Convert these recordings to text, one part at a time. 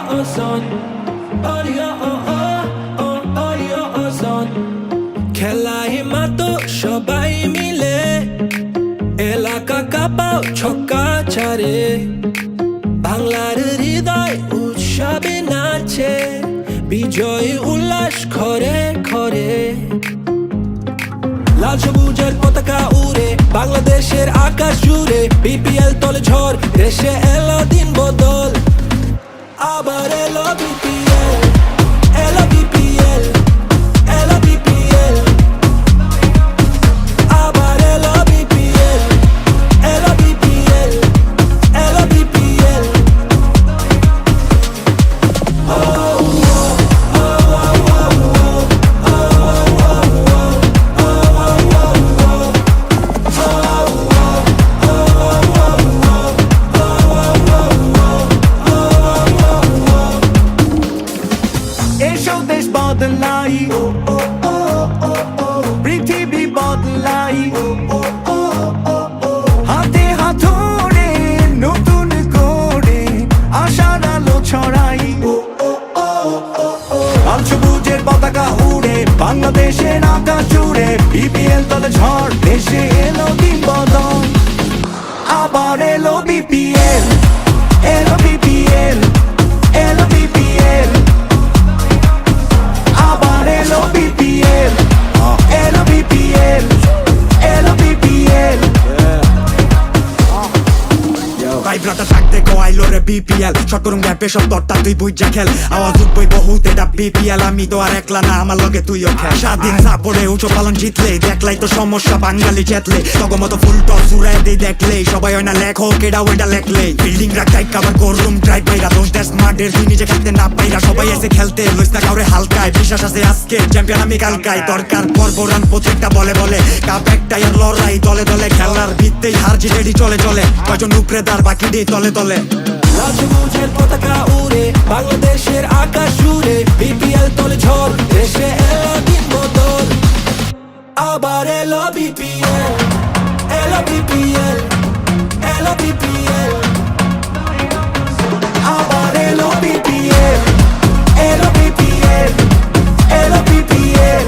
ozon, ozon. খেলায় মাতো সবাই মিলে এলাকা কাঁপাও ছক্কা ছাড়ে বাংলার হৃদয় উৎসবে নাচে বিজয় উল্লাস ঘরে ঘরে লাল সবুজের পতাকা উড়ে বাংলাদেশের আকাশ জুড়ে বিপিএল তলে ঝড় দেশে এলো দিন বদল আবার এলো বিপিএল এলো বিপিএল এলো বিপিএল আবার এলো বিপিএল এলো বিপিএল এলো বিপিএল এসো দেশ বদলাই পৃথিবী বদলাই হাতে হাত ধরে নতুন করে আশার আলো ছড়াই লাল সবুজের পতাকা উড়ে বাংলাদেশের আকাশ জুড়ে বিপিএল তলে ঝড় দেশে এলো দিন বদল আবার এলো বিপিএল এলো বিপিএল এলো বিপিএল আবার এলো বিপিএল এলো বিপিএল এলো বিপিএল ভাইব্রাটা থাকতে কোয়াইলো রে বিপিএল শট করুম গ্যাপে সব দরটা তুই বুঝা খেল আওয়াজ উঠবই বহুত এটা বিপিএল আমি তো আর একলা না আমার লগে তুইও খেল স্বাধীন সাপড়ে উঁচু পালন জিতলে দেখলাই তো সমস্যা বাঙালি চেতলে তগমতো ফুল টস উড়াই দেই দেখলে সবাই হয় না লেখক এটা ওইটা লেখলে বিল্ডিং রাখাই কাবার করুম ড্রাইভ বাইরা দোষ দেশ মাঠের তুই নিজে খেলতে না পাইরা সবাই এসে খেলতে লইস না কাউরে হালকায় বিশ্বাস আছে আজকে চ্যাম্পিয়ন আমি কালকায় দরকার পর্ব রান প্রত্যেকটা বলে বলে কাপ একটাই আর লড়াই দলে দলে খেলার ভিত্তেই হার জিতেরই চলে চলে কয়জন উপরে তার বাকি দিয়ে তলে তলে লাল সবুজের পতাকা উড়ে বাংলাদেশের আকাশ জুড়ে বিপিএল তলে ঝড় দেশে এলো দিন বদল আবার এলো বিপিএল এলো বিপিএল এলো বিপিএল আবার এলো বিপিএল এলো বিপিএল এলো বিপিএল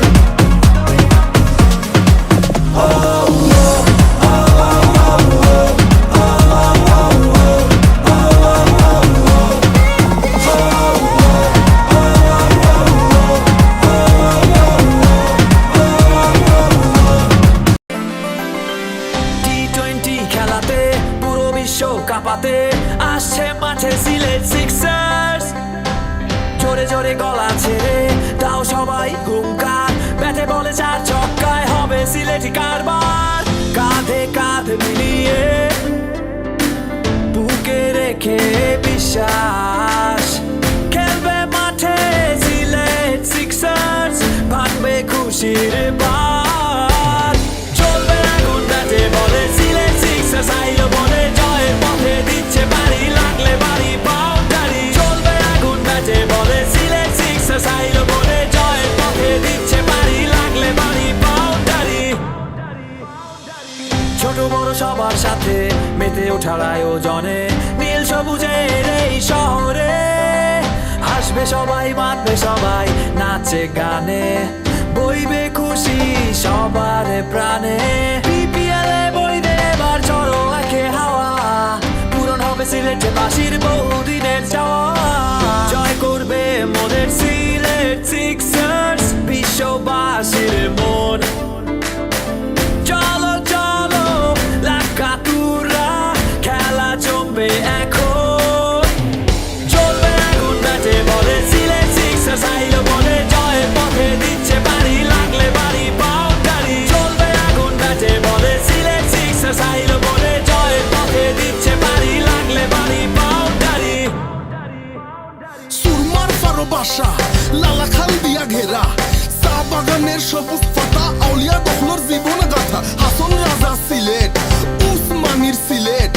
কাঁপাতে আসছে মাঠে সিলেট সিক্সার্স জোরে জোরে গলা ছেড়ে তাও সবাই হুঙ্কার ব্যাটে বলে চার ছক্কায় হবে সিলেটি কারবার কাঁধে কাঁধ মিলিয়ে বুকে রেখে বিশ্বাস খেলবে মাঠে সিলেট সিক্সার্স ভাঙবে খুশির বার চলবে আগুন ব্যাটে বলে সিলেট সিক্সার্স আইলো বলে জয়ের পথে দিচ্ছে বাড়ি লাগলে বাড়ি বাউন্ডারি চলবে আগুন ব্যাটে বলে সিলেট সিক্সার্স আইলো বলে জয়ের পথে দিচ্ছে বাড়ি লাগলে বাড়ি বাউন্ডারি ছোট বড় সবার সাথে মেতে ওঠার আয়োজনে নীল সবুজের এই শহরে হাসবে সবাই বাঁধবে সবাই নাচে গানে বইবে খুশি সবার প্রাণে বিপিএল এ বইবে এবার ঝড়ো একে হাওয়া পূরণ হবে সিলেটে বাসির বহুদিনের চাওয়া জয় করবে মোদের সিলেট সিক্সার্স বিশ্ববাসীর মন চলো চলো লাকাতুরা খেলা জমবে এখন চলবে আগুন ব্যাটে বলে সিলেট সিক্সার্স আইলো বলে জয়ের পথে দিচ্ছে বাড়ি লাগলে বাড়ি বাউন্ডারি চলবে আগুন ব্যাটে বলে সিলেট সিক্সার্স আইলো বলে জয়ের পথে দিচ্ছে বাড়ি লাগলে বাড়ি বাউন্ডারি সুরমার ফারো বাসা লালাখাল দিয়া ঘেরা চা বাগানের সবুজ পাতা আউলিয়া দখলর জীবন গাথা হাসন রাজা সিলেট উসমানীর সিলেট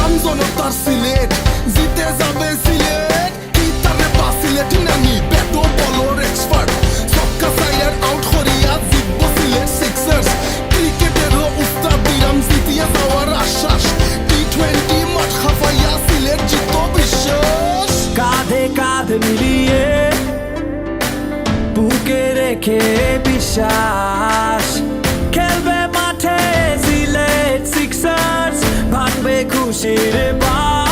আমজনতার সিলেট জিতে যাবে সিলেট কি তারে বা সিলেট নানি বেটো বলর এক্সপার্ট সবকা সাইলের আউট করিয়া জিতব সিলেট সিক্সার্স ক্রিকেটেরও উস্তাদ দিরাম জিতিয়া যাওয়ার আশ্বাস টি20 মাঠ খাফাইয়া সিলেট জিতব বিশ্বাস কাঁধে কাঁধ সাথে মিলিয়ে বুকে রেখে বিশ্বাস খেলবে মাঠে সিলেট সিক্সার্স ভাঙবে খুশির বাস